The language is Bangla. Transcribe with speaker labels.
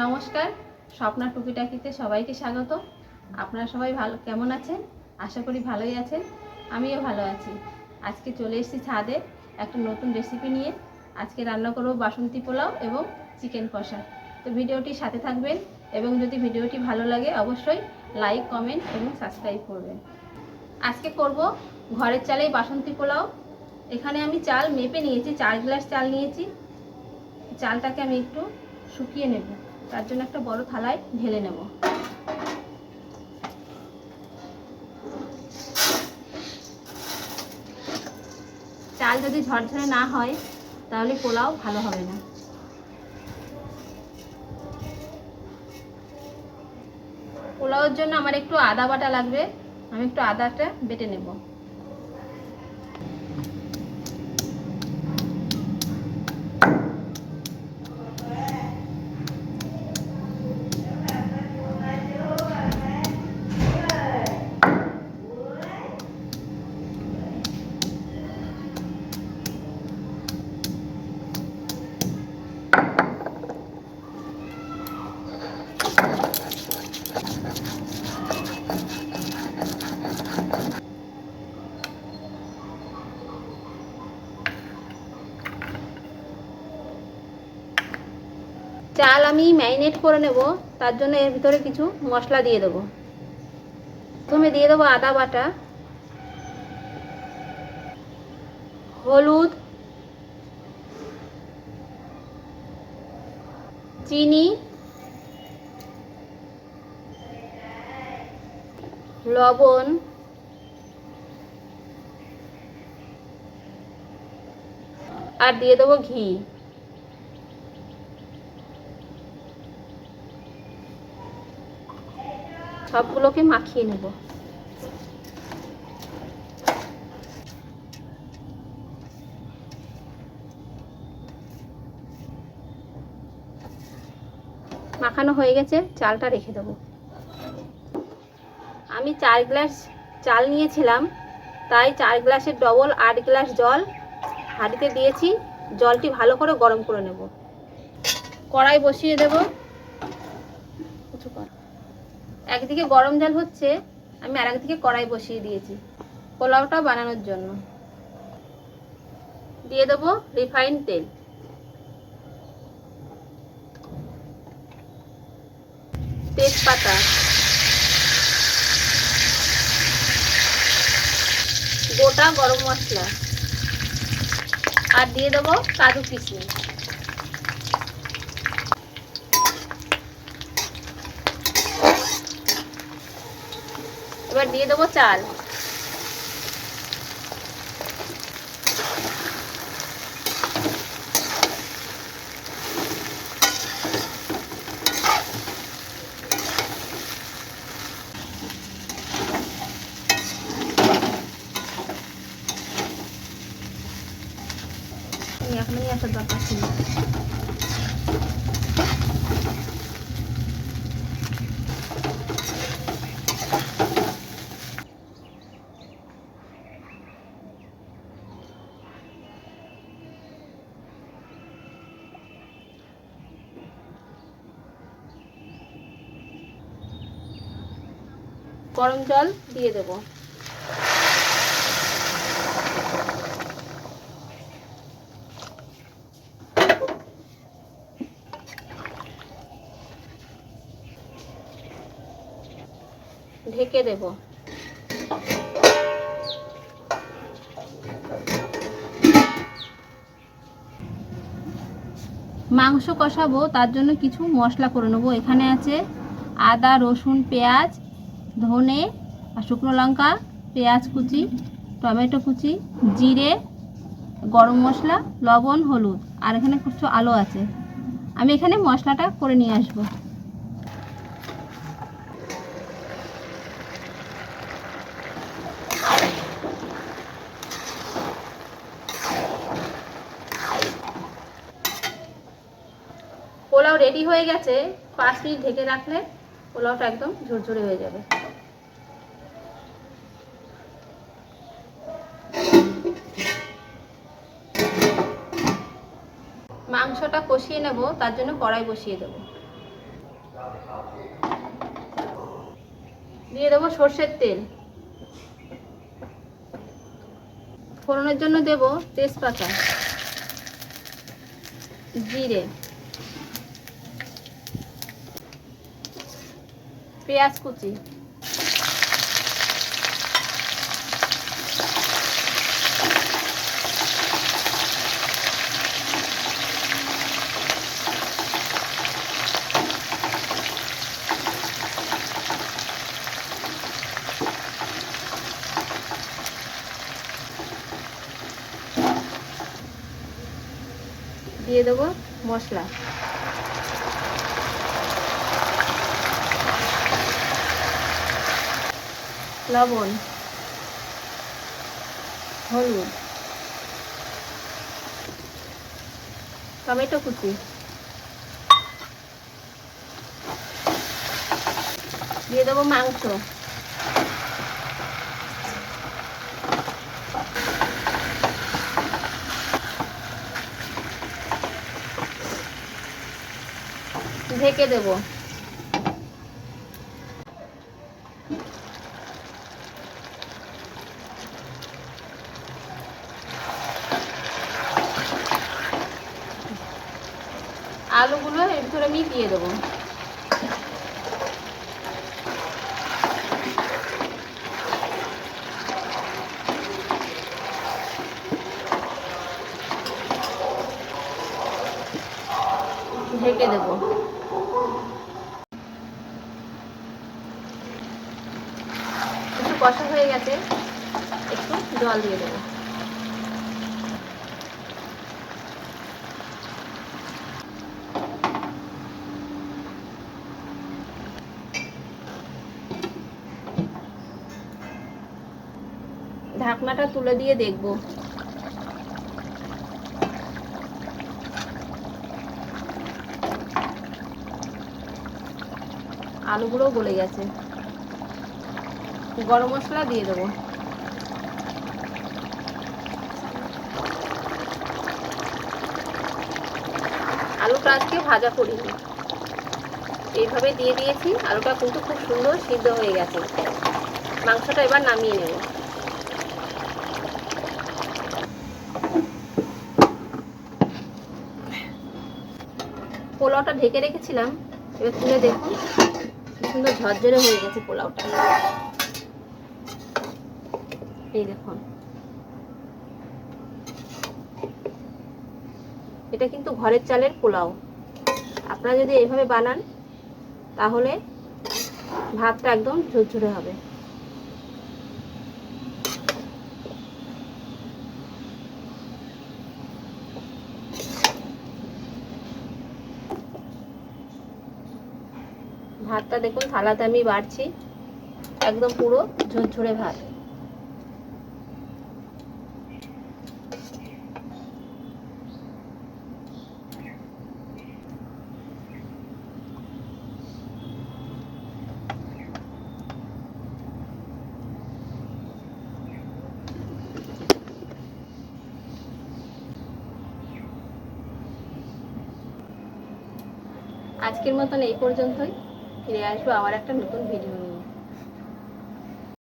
Speaker 1: নমস্কার, স্বপ্না টুকিটাকিতে সবাইকে স্বাগত। আপনারা সবাই ভালো কেমন আছেন? আশা করি ভালোই আছেন। আমিও ভালো আছি। আজকে চলে এসেছি ছাদে একটা নতুন রেসিপি নিয়ে। আজকে রান্না করব বাসন্তী পোলাও এবং চিকেন কষা। তো ভিডিওটি সাথে থাকবেন এবং যদি ভিডিওটি ভালো লাগে অবশ্যই লাইক, কমেন্ট এবং সাবস্ক্রাইব করবেন। আজকে করব ঘরের চালেই বাসন্তী পোলাও। এখানে আমি চাল মেপে নিয়েছি, 4 গ্লাস চাল নিয়েছি। চালটাকে আমি একটু শুকিয়ে নেব, তার জন্য একটা বড় থালায় ঢেলে নেব। চাল যদি ঝরঝরে না হয় তাহলে পোলাও ভালো হবে না। পোলাওর জন্য আমার একটু আদা বাটা লাগবে, আমি একটু আদাটা বেটে নেব। চাল আমি ম্যারিনেট করে নেব, তার জন্য এর ভিতরে কিছু মশলা দিয়ে দেবো। প্রথমে দিয়ে দেবো আদা বাটা, হলুদ, চিনি, লবণ, আর দিয়ে দেবো ঘি। সবগুলোকে মাখিয়ে নেব। মাখানো হয়ে গেছে, চালটা রেখে দেবো। আমি 4 গ্লাস চাল নিয়েছিলাম, তাই 4 গ্লাসের ডবল 8 গ্লাস জল হাঁড়িতে দিয়েছি। জলটি ভালো করে গরম করে নেব। কড়াই বসিয়ে দেব। একদিকে গরম জল হচ্ছে, আমি আর একদিকে কড়াই বসিয়ে দিয়েছি পোলাওটা বানানোর জন্য। দিয়ে দেবো রিফাইন্ড তেল, তেজপাতা, গোটা গরম মশলা, আর দিয়ে দেবো কাজু কিশমিশ। এবার দিয়ে দেবো চাল। এখনই আসার দরকার ছিল। গরম জল দিয়ে দেব। ঢেকে দেব। মাংস কষাবো, তার জন্য কিছু মশলা করে নেবো। এখানে আছে আদা, রসুন, পেঁয়াজ, ধনে আর শুকনো লঙ্কা, পেঁয়াজ কুচি, টমেটো কুচি, জিরে, গরম মশলা, লবণ, হলুদ, আর এখানে কিছু আলু আছে। আমি এখানে মশলাটা করে নিয়ে আসবো। পোলাও রেডি হয়ে গেছে। 5 মিনিট ঢেকে রাখলে পোলাওটা একদম ঝরঝরে হয়ে যাবে। মাংসটা কষিয়ে নেব, তার জন্য কড়াই বসিয়ে দেব। দিয়ে দেবো সর্ষের তেল। ফোড়নের জন্য দেব তেজপাতা, জিরে, পেঁয়াজ কুচি, দিয়ে দেবো মশলা, লবণ, হলুদ, টমেটো কুচি, দিয়ে দেবো মাংস, ঢেকে দেব। আলুগুলো এর ভিতরে মিশিয়ে দেবো। ঢেকে দেব। একটু কষা হয়ে গেছে, একটু জল দিয়ে দেবো। ঢাকনাটা তুলে দিয়ে দেখব। আলুগুলো গলে গেছে। গরম মশলা দিয়ে দেবো। আলুটা আজকে ভাজা করিনি, এইভাবে দিয়ে দিয়েছি। আলুটা কিন্তু খুব সুন্দর সিদ্ধ হয়ে গেছে। মাংসটা এবার নামিয়ে নেব। পোলাওটা ঢেকে রেখেছিলাম, এবার তুলে দেখুন কি সুন্দর ঝরঝরে হয়ে গেছে পোলাওটা। এই দেখুন, এটা কিন্তু ঘরের চালের পোলাও। আপনারা যদি এইভাবে বানান তাহলে ভাতটা একদম ঝরঝরে হবে। ভাতটা দেখুন থালাতে আমি বাড়ছি, একদম পুরো ঝরঝরে ভাত। আজকের মতন এই পর্যন্তই। ফিরে আসবো আবার একটা নতুন ভিডিও নিয়ে।